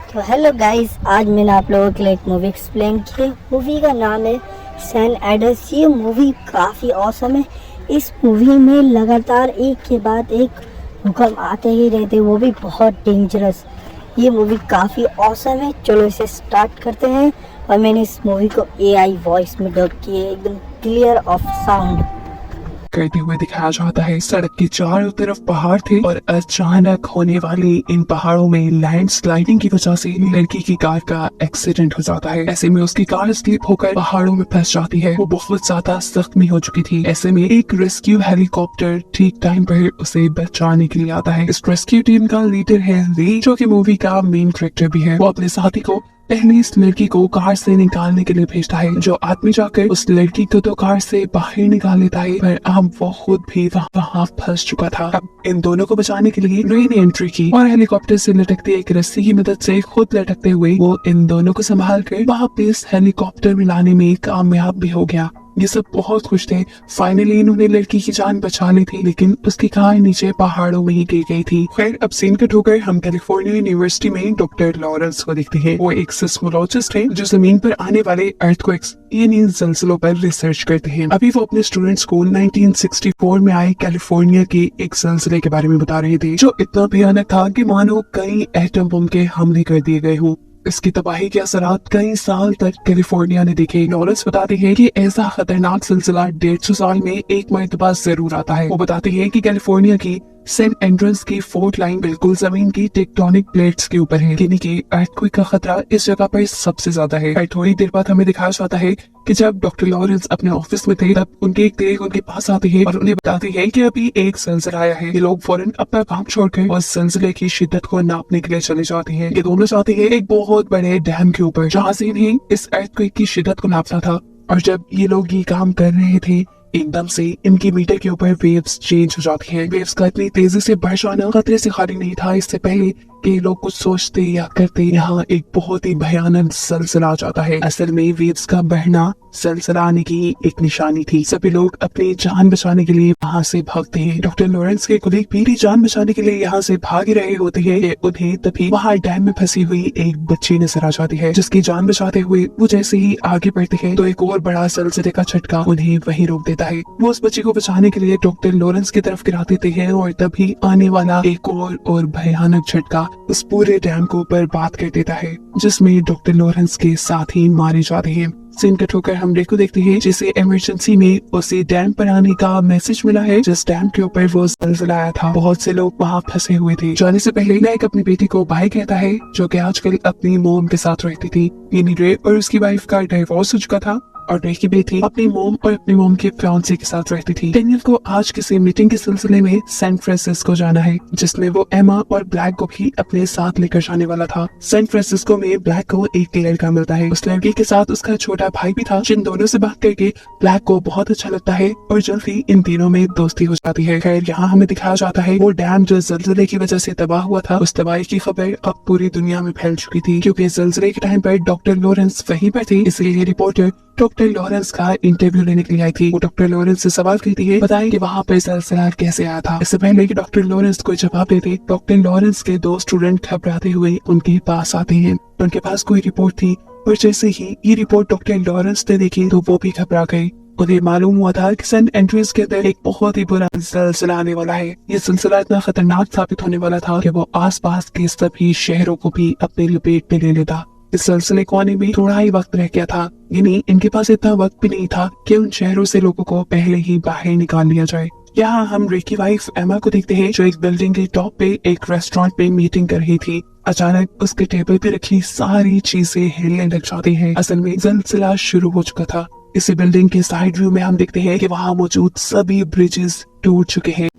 तो hello guys, आज मैंने आप लोगों के लिए एक मूवी एक्सप्लेन की है। मूवी का नाम है सैन एंड्रेस। ये मूवी काफ़ी औसम है। इस मूवी में लगातार एक के बाद एक भूकंप आते ही रहते, वो भी बहुत डेंजरस। ये मूवी काफ़ी औसम है। चलो इसे स्टार्ट करते हैं। और मैंने इस मूवी को AI वॉइस में डब किया है, एकदम क्लियर ऑफ साउंड करते हुए दिखाया जाता है। सड़क के चारों तरफ पहाड़ थे और अचानक होने वाली इन पहाड़ों में लैंडस्लाइडिंग की वजह से लड़की की कार का एक्सीडेंट हो जाता है। ऐसे में उसकी कार स्लिप होकर पहाड़ों में फंस जाती है। वो बहुत ज्यादा जख्मी हो चुकी थी। ऐसे में एक रेस्क्यू हेलीकॉप्टर ठीक टाइम पर उसे बचाने के लिए आता है। इस रेस्क्यू टीम का लीडर है ली, जो कि मूवी का मेन कैरेक्टर भी है। वो अपने साथी को पहले इस लड़की को कार से निकालने के लिए भेजता है। जो आदमी जाकर उस लड़की को तो कार से बाहर निकाल लेता है, पर अब वो खुद भी वहाँ फंस चुका था। अब इन दोनों को बचाने के लिए रे ने एंट्री की और हेलीकॉप्टर से लटकती एक रस्सी की मदद से खुद लटकते हुए वो इन दोनों को संभाल कर वापस हेलीकॉप्टर में लाने में कामयाब भी हो गया। ये सब बहुत खुश थे। फाइनली इन्होंने लड़की की जान बचा ली थी, लेकिन उसकी कार नीचे पहाड़ों में ही गिर गई थी। खैर, अब सीन कट होकर हम कैलिफोर्निया यूनिवर्सिटी में डॉक्टर लॉरेंस को देखते हैं। वो एक सिस्मोलॉजिस्ट है जो जमीन पर आने वाले अर्थक्वेक्स यानी ज़लज़लों पर रिसर्च करते हैं। अभी वो अपने स्टूडेंट्स को 1964 में आए कैलिफोर्निया के एक ज़लज़ले के बारे में बता रहे थे, जो इतना भयानक था कि मानो कई एटम बम के हमले कर दिए गए हों। इसकी तबाही के असरात कई साल तक कैलिफोर्निया ने देखे। लॉरेंस बताते हैं कि ऐसा खतरनाक सिलसिला 150 साल में एक मरतबा जरूर आता है। वो बताते हैं कि कैलिफोर्निया की सेंट एंड्रेस की फोर्ट लाइन बिल्कुल जमीन की टेक्टोनिक प्लेट्स के ऊपर है, यानी कि अर्थक्वेक का खतरा इस जगह पर सबसे ज्यादा है। थोड़ी देर बाद हमें दिखाया जाता है कि जब डॉक्टर लॉरेंस अपने ऑफिस में थे, तब उनके एक कलीग उनके पास आते हैं और उन्हें बताते हैं कि अभी एक ज़लज़ला आया है। ये लोग फौरन अपना काम छोड़कर और ज़लज़ले की शिद्दत को नापने के लिए चले जाते हैं। ये दोनों जाते हैं एक बहुत बड़े डैम के ऊपर, जहाँ से इन्हें इस अर्थक्वेक की शिद्दत को नापना था। और जब ये लोग ये काम कर रहे थे, एकदम से इनकी मीटर के ऊपर वेव्स चेंज हो जाती हैं। वेव्स का इतनी तेजी से बढ़ जाना खतरे से खाली नहीं था। इससे पहले कि लोग कुछ सोचते या करते, यहाँ एक बहुत ही भयानक ज़लज़ला आ जाता है। असल में वेव्स का बढ़ना ज़लज़ला आने की एक निशानी थी। सभी लोग अपनी जान बचाने के लिए वहाँ से भागते हैं। डॉक्टर लॉरेंस के कलीग भी जान बचाने के लिए यहाँ से भाग रहे होते हैं। उन्हें तभी वहाँ डैम में फंसी हुई एक बच्ची नजर आ जाती है, जिसकी जान बचाते हुए वो जैसे ही आगे बढ़ते हैं तो एक और बड़ा ज़लज़ले का झटका उन्हें वहीं रोक देता है। वो उस बच्ची को बचाने के लिए डॉक्टर लॉरेंस की तरफ गिरा देते हैं और तभी आने वाला एक और भयानक झटका उस पूरे डैम को बर्बाद कर देता है, जिसमें डॉक्टर लॉरेंस के साथी मारे जाते हैं। सीन कट होकर हम रे को देखते हैं, जिसे इमरजेंसी में उसे डैम पर आने का मैसेज मिला है, जिस डैम के ऊपर वो ज़लज़ला आया था। बहुत से लोग वहाँ फंसे हुए थे। जाने से पहले नायक अपनी बेटी को बाय कहता है, जो कि आजकल अपनी मोम के साथ रहती थी। यानी रे और उसकी वाइफ का डिवोर्स हो चुका था और रे की बेटी अपनी मोम और अपनी मोम के फियांसे के साथ रहती थी। डेनियल को आज किसी मीटिंग के सिलसिले में सैन फ्रांसिस्को जाना है, जिसमें वो एमा और ब्लैक को भी अपने साथ लेकर जाने वाला था। सैन फ्रांसिस्को में ब्लैक को एक लड़का मिलता है। उस लड़के के साथ उसका छोटा भाई भी था, जिन दोनों से बात करके ब्लैक को बहुत अच्छा लगता है और जल्दी इन तीनों में दोस्ती हो जाती है। खैर, यहाँ हमें दिखाया जाता है वो डैम जो ज़लज़ले की वजह से तबाह हुआ था, उस तबाही की खबर अब पूरी दुनिया में फैल चुकी थी। क्योंकि ज़लज़ले के टाइम पर डॉक्टर लॉरेंस वहीं पर थे, इसलिए रिपोर्टर डॉक्टर लॉरेंस का इंटरव्यू लेने के लिए आई थी। वो डॉक्टर लॉरेंस से सवाल करती है, बताएं कि वहाँ पे ज़लज़ला कैसे आया था। इससे पहले कि डॉक्टर लॉरेंस कोई जवाब देते, डॉक्टर लॉरेंस के दो स्टूडेंट घबराते हुए उनके पास आते हैं। उनके पास कोई रिपोर्ट थी और जैसे ही ये रिपोर्ट डॉक्टर लॉरेंस ने देखी तो वो भी घबरा गए। उन्हें मालूम हुआ था कि सेंट एंड्रेस के अंदर एक बहुत ही बुरा ज़लज़ला आने वाला है। ये सिलसिला इतना खतरनाक साबित होने वाला था कि वो आसपास के सभी शहरों को भी अपने लपेट में ले लेता। इस सिलसिले को आने में थोड़ा ही वक्त रह गया था, यानी इनके पास इतना वक्त भी नहीं था कि उन शहरों से लोगों को पहले ही बाहर निकाल लिया जाए। यहाँ हम रे की वाइफ एमा को देखते हैं, जो एक बिल्डिंग के टॉप पे एक रेस्टोरेंट पे मीटिंग कर रही थी। अचानक उसके टेबल पे रखी सारी चीजें हिलने लग जाती हैं। असल में ज़लज़ला शुरू हो चुका था। इसी बिल्डिंग के साइड व्यू में हम देखते हैं कि वहाँ मौजूद सभी ब्रिजेस टूट चुके हैं।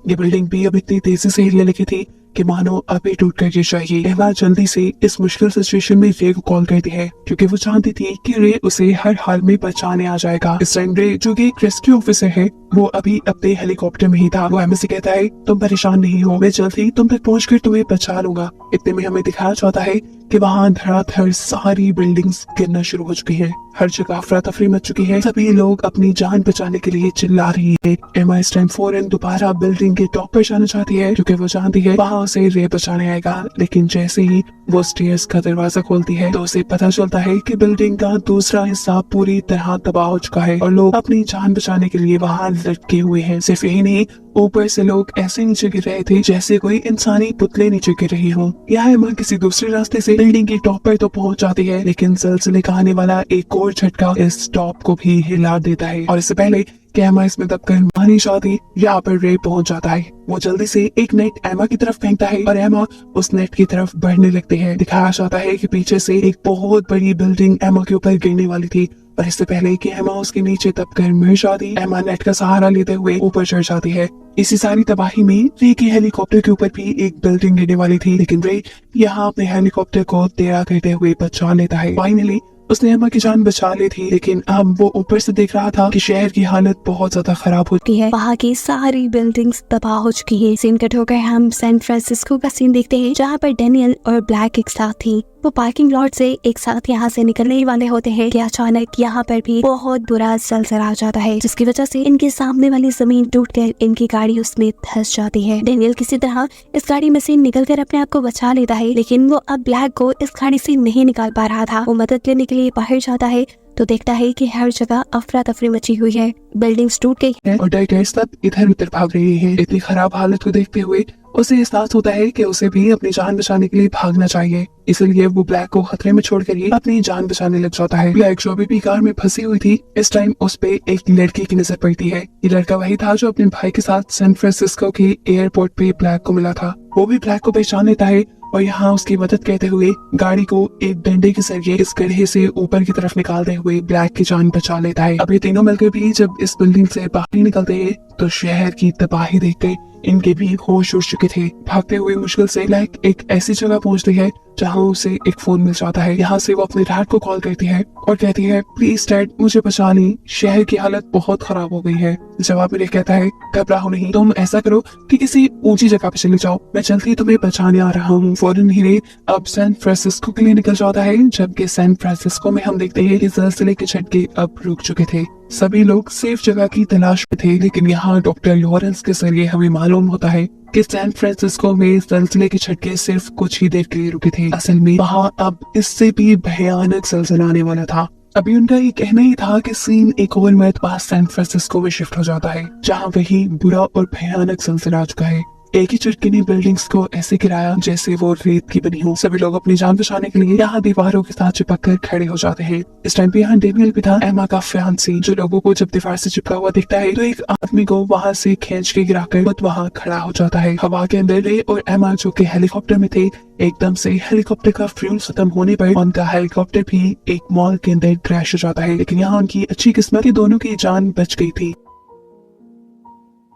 ये बिल्डिंग भी अब इतनी तेजी से हिलने लगी थी कि मानो अभी टूट कर गिर जाएगी। एमा जल्दी से इस मुश्किल सिचुएशन में रे को कॉल करती है, क्योंकि वो चाहती थी कि रे उसे हर हाल में बचाने आ जाएगा। इस टाइम रे, जो कि एक रेस्क्यू ऑफिसर है, वो अभी अपने हेलीकॉप्टर में ही था। वो एमा से कहता है तुम परेशान नहीं हो, मैं जल्द ही तुम तक पहुंचकर तुम्हें बचा लूंगा। इतने में हमें दिखाया जाता है कि वहाँ धड़ाधड़ सारी बिल्डिंग्स गिरना शुरू हो चुकी है। हर जगह अफरा तफरी मच चुकी है। सभी लोग अपनी जान बचाने के लिए चिल्ला रही है। एमा इस टाइम फौरन दोबारा बिल्डिंग के टॉप पर जाना चाहती है क्योंकि वो जानती है वहाँ उसे रे बचाने आएगा। लेकिन जैसे ही वो स्टेयर्स का दरवाजा खोलती है तो उसे पता चलता है कि बिल्डिंग का दूसरा हिस्सा पूरी तरह तबाह हो चुका है और लोग अपनी जान बचाने के लिए वहाँ लटके हुए हैं। सिर्फ यही नहीं, ऊपर से लोग ऐसे नीचे गिर रहे थे जैसे कोई इंसानी पुतले नीचे गिर रही हो। यहाँ एमा किसी दूसरे रास्ते से बिल्डिंग के टॉप पर तो पहुंच जाती है, लेकिन जलजले का आने वाला एक और झटका इस टॉप को भी हिला देता है और इससे पहले कि एमा इसमें दबकर मारी जाती, यहाँ पर रे पहुंच जाता है। वो जल्दी से एक नेट एमा की तरफ फेंकता है और एमा उस नेट की तरफ बढ़ने लगती है। दिखाया जाता है कि पीछे से एक बहुत बड़ी बिल्डिंग एमा के ऊपर गिरने वाली थी और इससे पहले कि एमा उसके नीचे दबकर मर जाती, एमा नेट का सहारा लेते हुए ऊपर चढ़ जाती है। इसी सारी तबाही में रे के हेलीकॉप्टर के ऊपर भी एक बिल्डिंग गिरने वाली थी, लेकिन रे यहाँ अपने हेलीकॉप्टर को टेढ़ा करते हुए बचा लेता है। फाइनली उसने एमा की जान बचा ली थी, लेकिन अब वो ऊपर से देख रहा था कि शहर की हालत बहुत ज्यादा खराब हो चुकी है। वहाँ की सारी बिल्डिंग्स तबाह हो चुकी है। सीन कट होकर हम सैन फ्रांसिस्को का सीन देखते हैं जहाँ पर डेनियल और ब्लैक एक साथ थी। वो पार्किंग लॉट से एक साथ यहाँ से निकलने ही वाले होते हैं कि अचानक यहाँ पर भी बहुत बुरा जलजला आ जाता है, जिसकी वजह से इनके सामने वाली जमीन टूटकर इनकी गाड़ी उसमें धंस जाती है। डेनियल किसी तरह इस गाड़ी में से निकलकर अपने आप को बचा लेता है, लेकिन वो अब ब्लैक को इस गाड़ी से नहीं निकाल पा रहा था। वो मदद लेने के लिए बाहर जाता है तो देखता है कि हर जगह अफरा तफरी मची हुई है, बिल्डिंग्स टूट गई है और डाइटर्स सब इधर उधर भाग रहे हैं। इतनी खराब हालत को देखते हुए उसे एहसास होता है कि उसे भी अपनी जान बचाने के लिए भागना चाहिए, इसलिए वो ब्लैक को खतरे में छोड़कर ही अपनी जान बचाने लग जाता है। ब्लैक जो भी कार में फंसी हुई थी, इस टाइम उस पे एक लड़की की नजर पड़ती है। ये लड़का वही था जो अपने भाई के साथ सैन फ्रांसिस्को के एयरपोर्ट पे ब्लैक को मिला था। वो भी ब्लैक को पहचान लेता है और यहाँ उसकी मदद करते हुए गाड़ी को एक डंडे के जरिए इस गड्ढे से ऊपर की तरफ निकालते हुए ब्लैक की जान बचा लेता है। अब ये तीनों मिलकर भी जब इस बिल्डिंग से बाहर निकलते हैं तो शहर की तबाही देखकर इनके भी होश उड़ चुके थे। भागते हुए मुश्किल से ब्लैक एक ऐसी जगह पहुंचती है जहां उसे एक फोन मिल जाता है। यहाँ से वो अपने डैड को कॉल करती है और कहती है प्लीज डैड मुझे बचा ली, शहर की हालत बहुत खराब हो गई है। जवाब में कहता है घबराओ नहीं, तुम ऐसा करो कि किसी ऊंची जगह पे चले जाओ, मैं जल्दी तुम्हें बचाने आ रहा हूँ। फौरन ही रे अब सैन फ्रांसिस्को के लिए निकल जाता है, जबकि सैन फ्रांसिस्को में हम देखते हैं कि जलजले के झटके अब रुक चुके थे। सभी लोग सेफ जगह की तलाश में थे, लेकिन यहाँ डॉक्टर लॉरेंस के जरिए हमें मालूम होता है कि सैन फ्रांसिस्को में जलजले के झटके सिर्फ कुछ ही देर के लिए रुके थे। असल में वहाँ अब इससे भी भयानक जलजला आने वाला था। अभी उनका ये कहना ही था कि सीन एक और मरतबा सैन फ्रांसिस्को में शिफ्ट हो जाता है, जहाँ वही बुरा और भयानक जलजला आ चुका है। एक ही झटके ने बिल्डिंग्स को ऐसे गिराया जैसे वो रेत की बनी हो। सभी लोग अपनी जान बचाने के लिए यहाँ दीवारों के साथ चिपक कर खड़े हो जाते हैं। इस टाइम पे यहाँ डेनियल भी था, एमा का फियांसी, जो लोगों को जब दीवार से चिपका हुआ दिखता है तो एक आदमी को वहाँ से खींच के गिराकर खुद वहाँ खड़ा हो जाता है। हवा के अंदर रे और एमा जो कि हेलीकॉप्टर में थे, एकदम से हेलीकॉप्टर का फ्यूल खत्म होने पर उनका हेलीकॉप्टर भी एक मॉल के अंदर क्रैश हो जाता है, लेकिन यहाँ उनकी अच्छी किस्मत कि दोनों की जान बच गई थी।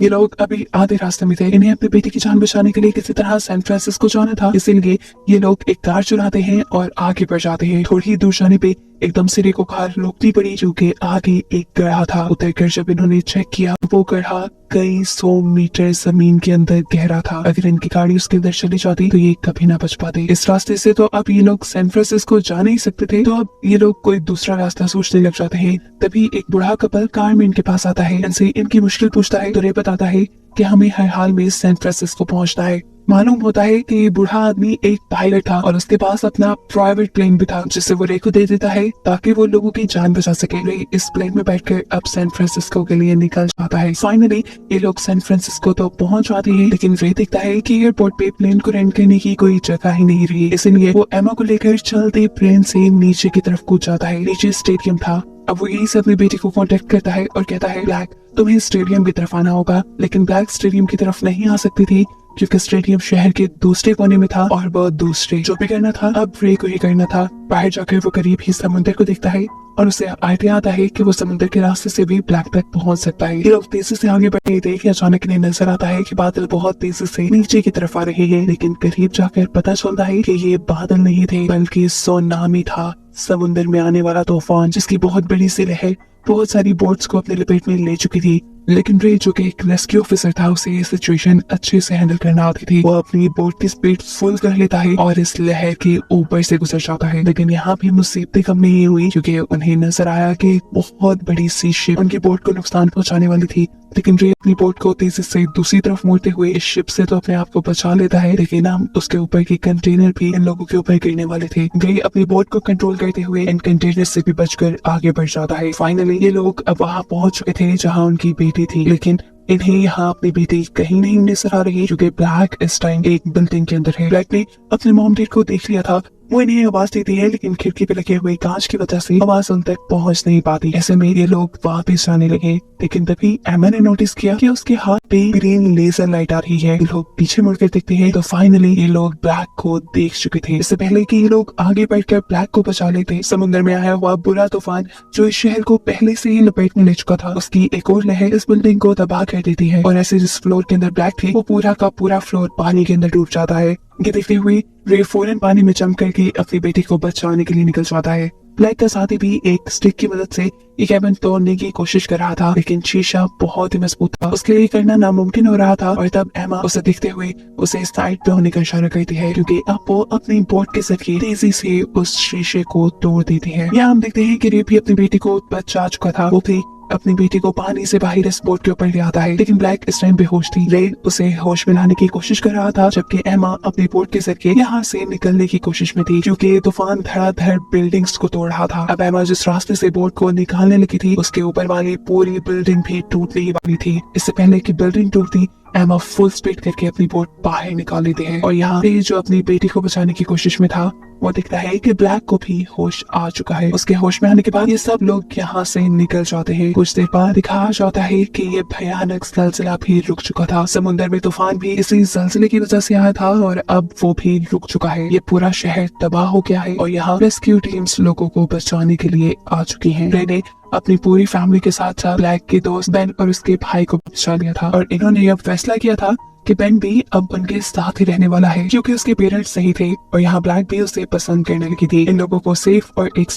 ये लोग अभी आधे रास्ते में थे। इन्हें अपने बेटे की जान बचाने के लिए किसी तरह सैन फ्रांसिस्को जाना था, इसीलिए ये लोग एक कार चुराते हैं और आगे बढ़ जाते हैं। थोड़ी ही दूर जाने पे एकदम से रे को कार रोकती पड़ी, जो कि आगे एक गड्ढा था। उतरकर जब इन्होंने चेक किया, वो गड्ढा कई 100 मीटर जमीन के अंदर गहरा था। अगर इनकी गाड़ी उसके अंदर चली जाती तो ये कभी ना बच पाते। इस रास्ते से तो अब ये लोग सैन फ्रांसिस्को जा नहीं सकते थे, तो अब ये लोग कोई दूसरा रास्ता सोचने लग जाते हैं। तभी एक बूढ़ा कपल कार में इनके पास आता है, इनसे इनकी मुश्किल पूछता है तो रे बताता है कि हमें हर हाल में सैन फ्रांसिस्को पहुंचना है। मालूम होता है कि बूढ़ा आदमी एक पायलट था और उसके पास अपना प्राइवेट प्लेन भी था, जिसे वो रे को दे देता है ताकि वो लोगों की जान बचा सके। रे इस प्लेन में बैठकर अब सैन फ्रांसिस्को के लिए निकल जाता है। फाइनली ये लोग सैन फ्रांसिस्को तो पहुंच जाते हैं, लेकिन रे देखता है कि एयरपोर्ट पे प्लेन को रेंट करने की कोई जगह ही नहीं रही, इसलिए वो एमा को लेकर चलते प्लेन से नीचे की तरफ कूद जाता है। नीचे स्टेडियम था। अब वो यही से अपने बेटे को कांटेक्ट करता है और कहता है ब्लैक तुम्हें स्टेडियम की तरफ आना होगा, लेकिन ब्लैक स्टेडियम की तरफ नहीं आ सकती थी क्योंकि स्टेडियम शहर के दूसरे कोने में था और वो दूसरे जो भी करना था अब रे को ही करना था। बाहर जाकर वो करीब ही समुद्र को देखता है और उसे आइडिया आता है कि वो समुद्र के रास्ते से भी ब्लैक तक पहुंच सकता है। ये लोग तेजी से आगे बढ़ रहे थे कि अचानक इन्हें नजर आता है कि बादल बहुत तेजी से नीचे की तरफ आ रहे हैं, लेकिन करीब जाकर पता चलता है कि ये बादल नहीं थे बल्कि सुनामी था, समुद्र में आने वाला तूफान जिसकी बहुत बड़ी सी लहर बहुत सारी बोट्स को अपने लपेट में ले चुकी थी। लेकिन रे जो कि एक रेस्क्यू ऑफिसर था, उसे ये सिचुएशन अच्छे से हैंडल करना आती थी। वो अपनी बोट की स्पीड फुल कर लेता है और इस लहर के ऊपर से गुजर जाता है। लेकिन यहाँ भी मुसीबतें कम नहीं हुई, क्योंकि उन्हें नजर आया कि बहुत बड़ी सी शिप उनकी बोट को नुकसान पहुंचाने वाली थी। लेकिन रे अपनी बोट को तेजी से दूसरी तरफ मोड़ते हुए इस शिप से तो अपने आप को बचा लेता है, लेकिन हम उसके ऊपर के कंटेनर भी इन लोगों के ऊपर गिरने वाले थे। रे अपनी बोट को कंट्रोल करते हुए इन कंटेनर से भी बचकर आगे बढ़ जाता है। फाइनली ये लोग अब वहाँ पहुंच चुके थे जहाँ उनकी बेटी थी, लेकिन इन्हें यहाँ अपनी बेटी कहीं नहीं नजर आ रही, क्योंकि ब्लैक इस टाइम एक बिल्डिंग के अंदर है। ब्लैक ने अपने मॉम डैड को देख लिया था, वो इन्हें आवाज देती है, लेकिन खिड़की पे लगे हुए कांच की वजह से आवाज उन तक पहुंच नहीं पाती। ऐसे में ये लोग वापस जाने लगे, लेकिन तभी एमा ने नोटिस किया कि उसके हाथ पे ग्रीन लेजर लाइट आ रही है। ये लोग पीछे मुड़कर देखते हैं तो फाइनली ये लोग ब्लैक को देख चुके थे। इससे पहले कि ये लोग आगे बढ़कर ब्लैक को बचा लेते, समुद्र में आया हुआ बुरा तूफान जो इस शहर को पहले से ही लपेट में ले चुका था, उसकी एक और लहर इस बिल्डिंग को तबाह कर देती है और ऐसे जिस फ्लोर के अंदर ब्लैक थे वो पूरा का पूरा फ्लोर पानी के अंदर डूब जाता है। ये देखते हुए रे फौरन पानी में जंप करके अपनी बेटी को बचाने के लिए निकल जाता है। ब्लैक का साथी भी एक स्टिक की मदद से ये कैबिन तोड़ने की कोशिश कर रहा था, लेकिन शीशा बहुत ही मजबूत था, उसके लिए करना नामुमकिन हो रहा था। और तब एमा उसे देखते हुए उसे साइड पे होने का इशारा करती है, क्योंकि अब वो अपनी बोट के जरिए तेजी से उस शीशे को तोड़ देती है। यहाँ हम देखते हैं कि रे भी अपनी बेटी को बचा चुका था, वो भी अपनी बेटी को पानी से बाहर इस बोट के ऊपर ले आता है, लेकिन ब्लैक इस टाइम बेहोश थी। रे उसे होश में लाने की कोशिश कर रहा था, जबकि एमा अपनी बोट के जरिए यहाँ से निकलने की कोशिश में थी, क्योंकि तूफान धड़ाधड़ बिल्डिंग्स को तोड़ रहा था। अब एमा जिस रास्ते से बोट को निकालने लगी थी, उसके ऊपर वाली पूरी बिल्डिंग भी टूटने ही वाली थी। इससे पहले कि बिल्डिंग टूटती, एमा फुल स्पीड करके अपनी बोट बाहर निकाल लेते हैं और यहाँ पे जो अपनी बेटी को बचाने की कोशिश में था, वो दिखता है कि ब्लैक को भी होश आ चुका है। उसके होश में आने के बाद ये सब लोग यहाँ से निकल जाते हैं। कुछ देर बाद दिखाया जाता है कि ये भयानक ज़लज़ला भी रुक चुका था। समुद्र में तूफान भी इसी ज़लज़ले की वजह से आया था और अब वो भी रुक चुका है। ये पूरा शहर तबाह हो गया है और यहाँ रेस्क्यू टीम्स लोगों को बचाने के लिए आ चुकी हैं। रे ने अपनी पूरी फैमिली के साथ साथ ब्लैक के दोस्त बेन और उसके भाई को बचा लिया था और इन्होंने अब फैसला किया था कि बेन भी अब उनके साथ ही रहने वाला है, क्योंकि उसके पेरेंट्स सही थे और यहाँ ब्लैक भी उसे पसंद करने लगी थी। इन लोगों को सेफ और एक